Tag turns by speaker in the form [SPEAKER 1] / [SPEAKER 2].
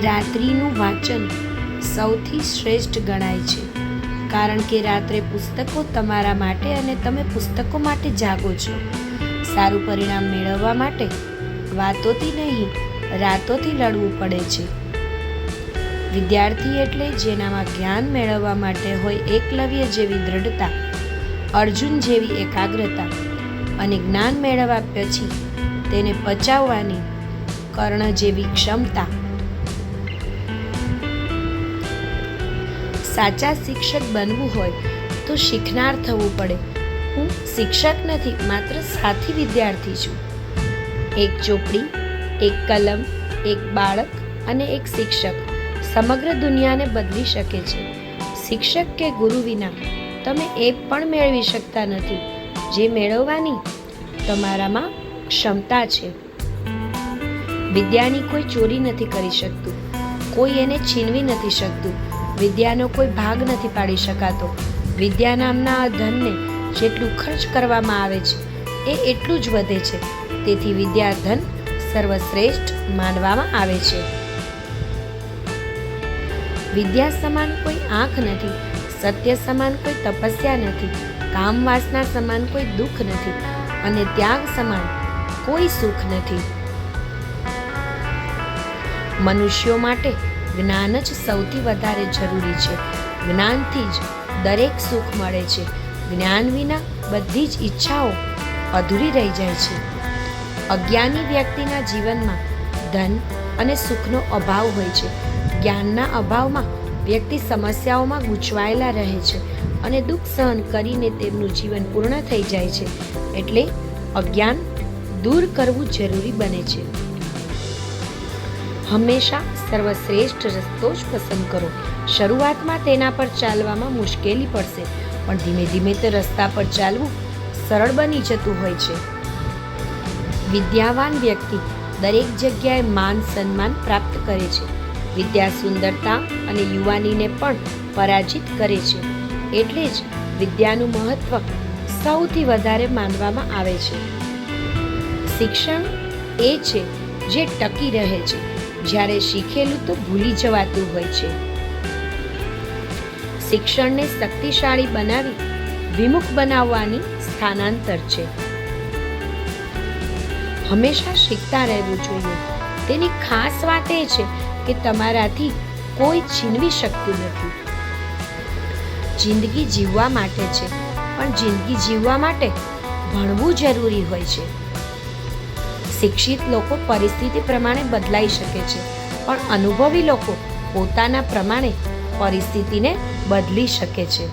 [SPEAKER 1] રાત્રિનું વાંચન સૌથી શ્રેષ્ઠ ગણાય છે, કારણ કે રાત્રે પુસ્તકો તમારા માટે અને તમે પુસ્તકો માટે જાગો છો. સારું પરિણામ મેળવવા માટે વાતોથી નહીં, રાતોથી લડવું પડે છે. વિદ્યાર્થી એટલે જેનામાં જ્ઞાન મેળવવા માટે હોય એકલવ્ય જેવી દ્રઢતા, અર્જુન જેવી એકાગ્રતા અને જ્ઞાન મેળવ્યા પછી તેને પચાવવાની કર્ણ જેવી ક્ષમતા. સાચા શિક્ષક બનવું હોય તો શીખનાર થવું પડે. હું શિક્ષક નથી, માત્ર સાથી વિદ્યાર્થી છું. એક ચોપડી, એક કલમ, એક બાળક અને એક શિક્ષક સમગ્ર દુનિયાને બદલી શકે છે. શિક્ષક કે ગુરુ વિના તમે એ પણ મેળવી શકતા નથી જે મેળવવાની તમારામાં ક્ષમતા છે. વિદ્યાની કોઈ ચોરી નથી કરી શકતું, કોઈ એને છીનવી નથી શકતું. વિદ્યાનો કોઈ ભાગ નથી પાડી શકાતો. વિદ્યા નામના આ ધનને જેટલું ખર્ચ કરવામાં આવે છે એ એટલું જ વધે છે. તેથી વિદ્યા ધન સર્વશ્રેષ્ઠ માનવામાં આવે છે. વિદ્યા સમાન કોઈ આંખ નથી, સત્ય સમાન કોઈ તપસ્યા નથી, કામ વાસના સમાન કોઈ દુઃખ નથી અને ત્યાગ સમાન કોઈ સુખ નથી. મનુષ્યો માટે જ્ઞાન જ સૌથી વધારે જરૂરી છે. જ્ઞાનથી જ દરેક સુખ મળે છે. જ્ઞાન વિના બધી જ ઈચ્છાઓ અધૂરી રહી જાય છે. અજ્ઞાની વ્યક્તિના જીવનમાં ધન અને સુખનો અભાવ હોય છે. જ્ઞાનના અભાવમાં વ્યક્તિ સમસ્યાઓમાં ગૂંચવાયેલા રહે છે અને દુઃખ સહન કરીને તેમનું જીવન પૂર્ણ થઈ જાય છે. એટલે અજ્ઞાન દૂર કરવું જરૂરી બને છે. હંમેશા સર્વશ્રેષ્ઠ રસ્તો જ પસંદ કરો. શરૂઆતમાં તેના પર ચાલવામાં મુશ્કેલી પડશે, પણ ધીમે ધીમે તે રસ્તા પર ચાલવું સરળ બની જતું હોય છે. વિદ્યાવાન વ્યક્તિ દરેક જગ્યાએ માન સન્માન પ્રાપ્ત કરે છે. વિદ્યા સુંદરતા અને યુવાનીને પણ પરાજિત કરે છે. એટલે જ વિદ્યાનું મહત્વ સૌથી વધારે માનવામાં આવે છે. શિક્ષણ એ છે જે ટકી રહે છે, જ્યારે શીખેલું તો ભૂલી જવાતું હોય છે. શિક્ષણને શક્તિશાળી બનાવી વિમુખ બનાવવાની સ્થાનાંતર છે. હંમેશા શીખતા રહેવું જોઈએ. તેની ખાસ વાત એ છે કે તમારાથી કોઈ છીનવી શકતું નથી. જિંદગી જીવવા માટે છે, પણ જિંદગી જીવવા માટે ભણવું જરૂરી હોય છે. શિક્ષિત લોકો પરિસ્થિતિ પ્રમાણે બદલાઈ શકે છે, પણ અનુભવી લોકો પોતાના પ્રમાણે પરિસ્થિતિને બદલી શકે છે.